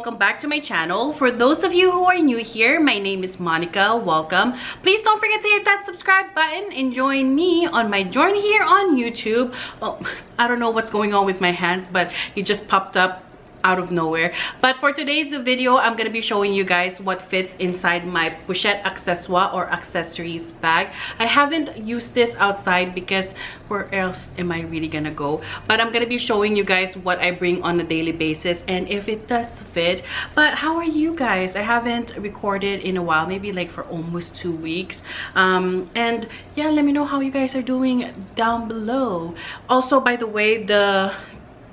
welcome back to my channel. For those of you who are new here, my name is Monica. Welcome. Please don't forget to hit that subscribe button and join me on my journey here on YouTube. Well, I don't know what's going on with my hands, but it just popped up out of nowhere. But for today's video, I'm gonna be showing you guys what fits inside my Pochette Accessoires or accessories bag. I haven't used this outside because where else am I really gonna go? But I'm gonna be showing you guys what I bring on a daily basis and if it does fit. But how are you guys? I haven't recorded in a while, maybe like for almost 2 weeks. And yeah, let me know how you guys are doing down below. Also, by the way, the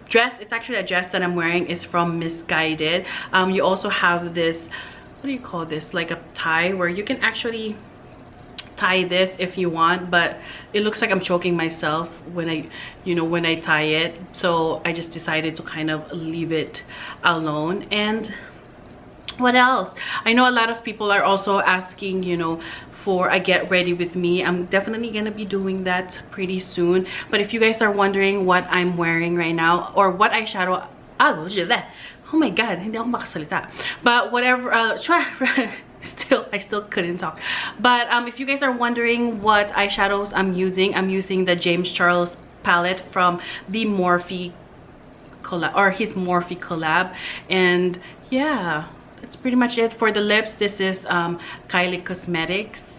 dress, it's actually a dress that I'm wearing, is from Misguided. You also have this, what do you call this, like a tie where you can actually tie this if you want, but it looks like I'm choking myself when I tie it, so I just decided to kind of leave it alone. And what else? I know a lot of people are also asking, for a get ready with me. I'm definitely gonna be doing that pretty soon. But if you guys are wondering what I'm wearing right now or what eyeshadow, oh my god, hindi ako makasalita. But whatever, I still couldn't talk. But if you guys are wondering what eyeshadows I'm using the James Charles palette from the Morphe collab, or his Morphe collab. And yeah, that's pretty much it. For the lips, this is Kylie Cosmetics,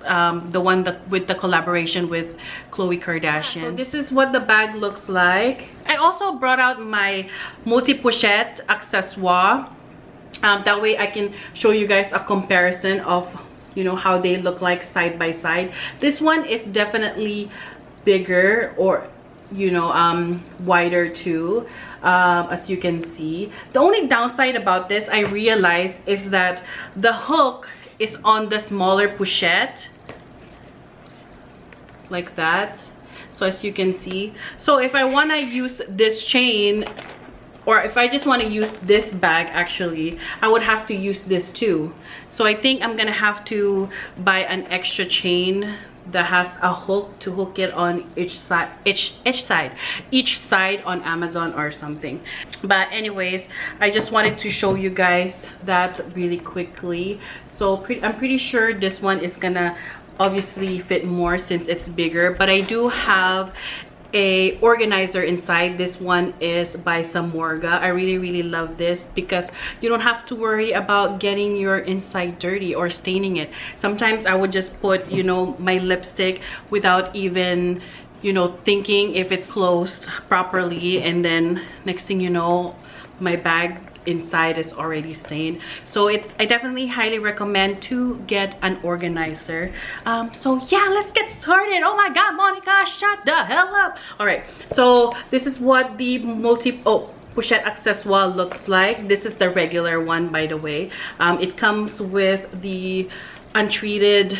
the one with the collaboration with Khloe Kardashian. So this is what the bag looks like. I also brought out my multi-pochette accessoire. That way I can show you guys a comparison of how they look like side by side. This one is definitely bigger, or wider too, as you can see. The only downside about this, I realized, is that the hook is on the smaller pochette, like that. So as you can see, so if I want to use this chain, or if I just want to use this bag, actually I would have to use this too. So I think I'm gonna have to buy an extra chain that has a hook to hook it on each side on Amazon or something. But anyways, I just wanted to show you guys that really quickly. So I'm pretty sure this one is gonna obviously fit more since it's bigger, but I do have a organizer inside. This one is by Samorga. I really love this because you don't have to worry about getting your inside dirty or staining it. Sometimes I would just put my lipstick without even thinking if it's closed properly, and then next thing you know, my bag inside is already stained. So I definitely highly recommend to get an organizer. So yeah, let's get started. Oh my god, Monica, shut the hell up. All right, so this is what the Pochette Accessoire looks like. This is the regular one, by the way. It comes with the untreated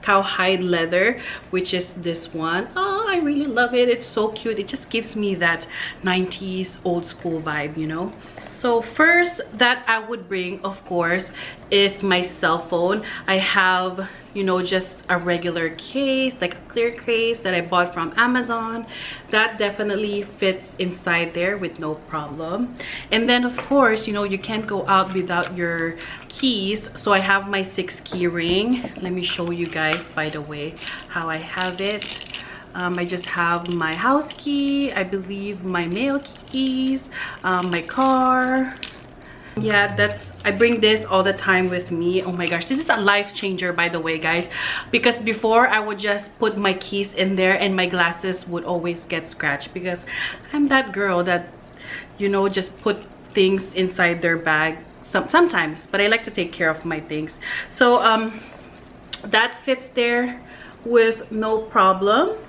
cowhide leather, which is this one. Oh, I really love it. It's so cute. It just gives me that 90s old school vibe, So first that I would bring, of course, is my cell phone. I have just a regular case, like a clear case that I bought from Amazon. That definitely fits inside there with no problem. And then of course, you can't go out without your keys. So I have my 6-key ring. Let me show you guys, by the way, how I have it. I just have my house key, I believe my mail keys, my car. Yeah, I bring this all the time with me. Oh my gosh, this is a life changer, by the way, guys, because before I would just put my keys in there and my glasses would always get scratched, because I'm that girl that just put things inside their bag sometimes, but I like to take care of my things. So that fits there with no problem.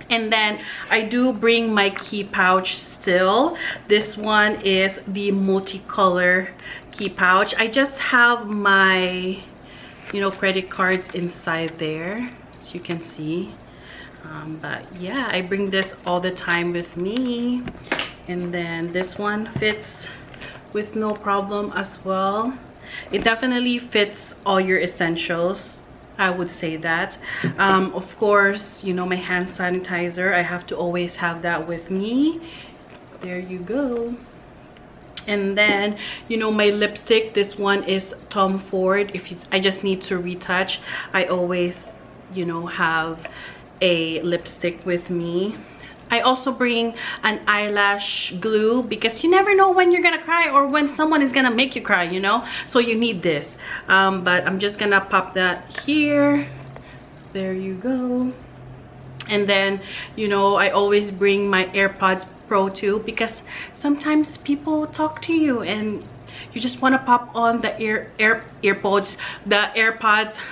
And then I do bring my key pouch still. This one is the multicolor key pouch. I just have my credit cards inside there, as you can see. But yeah, I bring this all the time with me. And then this one fits with no problem as well. It definitely fits all your essentials, I would say that. Of course, my hand sanitizer, I have to always have that with me. There you go. And then, you know, my lipstick, this one is Tom Ford. I just need to retouch, I always, you know, have a lipstick with me. I also bring an eyelash glue because you never know when you're gonna cry or when someone is gonna make you cry, you know, so you need this. But I'm just gonna pop that here. There you go. And then, you know, I always bring my AirPods Pro too, because sometimes people talk to you and you just want to pop on the AirPods,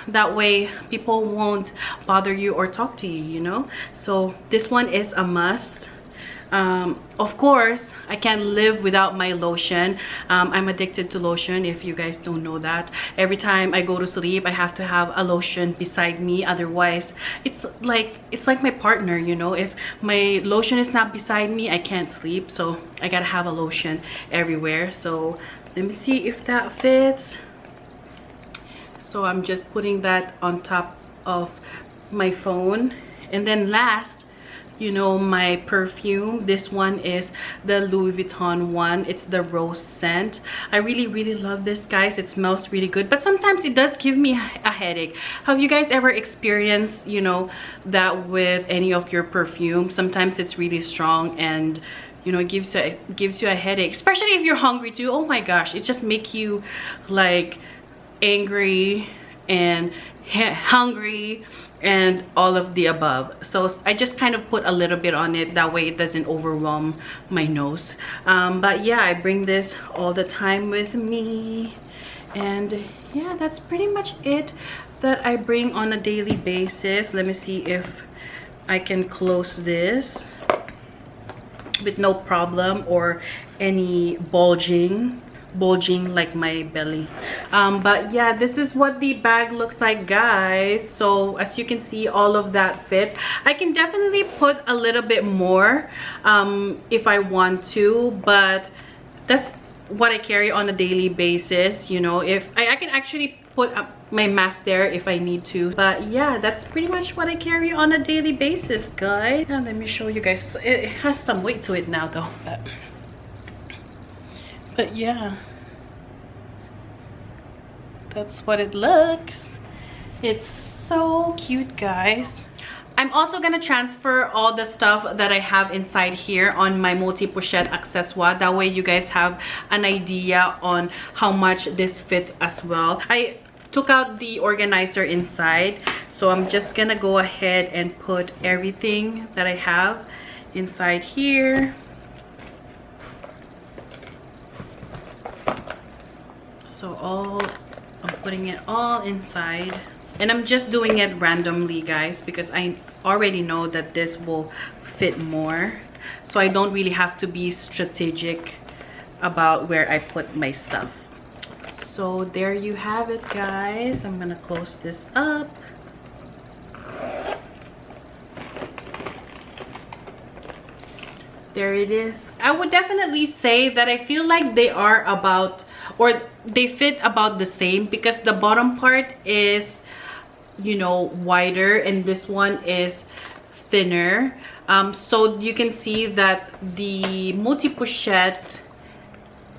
that way people won't bother you or talk to you, you know. So this one is a must. Of course, I can't live without my lotion. I'm addicted to lotion, if you guys don't know that. Every time I go to sleep, I have to have a lotion beside me. Otherwise, it's like my partner, you know. If my lotion is not beside me, I can't sleep. So I gotta have a lotion everywhere. So let me see if that fits. So I'm just putting that on top of my phone. And then last, you know, my perfume. This one is the Louis Vuitton one. It's the rose scent. I really love this, guys. It smells really good, but sometimes it does give me a headache. Have you guys ever experienced, you know, that with any of your perfume? Sometimes it's really strong and, you know, it gives you a headache, especially if you're hungry too. Oh my gosh, it just makes you like angry and hungry and all of the above. So I just kind of put a little bit on it, that way it doesn't overwhelm my nose. But yeah, I bring this all the time with me. And yeah, that's pretty much it that I bring on a daily basis. Let me see if I can close this with no problem or any bulging like my belly. But yeah, this is what the bag looks like, guys. So as you can see, all of that fits. I can definitely put a little bit more if I want to, but that's what I carry on a daily basis. You know, if I can actually put up my mask there if I need to. But yeah, that's pretty much what I carry on a daily basis, guys. And let me show you guys. It has some weight to it now though, but yeah, that's what it looks. It's so cute, guys. I'm also gonna transfer all the stuff that I have inside here on my multi-pochette accessoire. That way you guys have an idea on how much this fits as well. I took out the organizer inside, so I'm just gonna go ahead and put everything that I have inside here. So I'm putting it all inside, and I'm just doing it randomly, guys, because I already know that this will fit more, so I don't really have to be strategic about where I put my stuff. So there you have it, guys. I'm gonna close this up. There it is. I would definitely say that I feel like they are about, or they fit about the same, because the bottom part is, you know, wider and this one is thinner. So you can see that the multi-pochette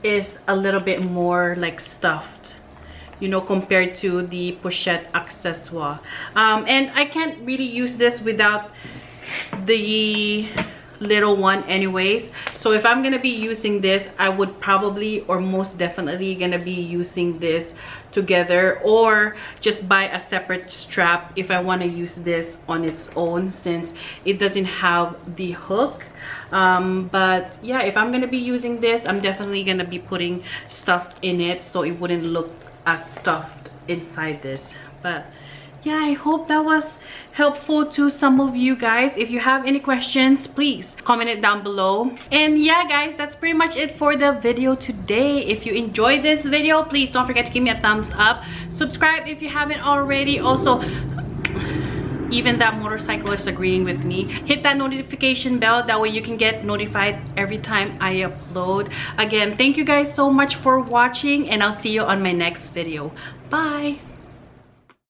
is a little bit more like stuffed, you know, compared to the Pochette Accessoires. And I can't really use this without the little one anyways. So if I'm gonna be using this, I would probably, or most definitely, gonna be using this together, or just buy a separate strap if I want to use this on its own, since it doesn't have the hook. But yeah, if I'm gonna be using this, I'm definitely gonna be putting stuff in it so it wouldn't look as stuffed inside this. But yeah, I hope that was helpful to some of you guys. If you have any questions, please comment it down below. And yeah, guys, that's pretty much it for the video today. If you enjoyed this video, please don't forget to give me a thumbs up. Subscribe if you haven't already. Also, even that motorcycle is agreeing with me. Hit that notification bell, that way you can get notified every time I upload. Again, thank you guys so much for watching, and I'll see you on my next video. Bye.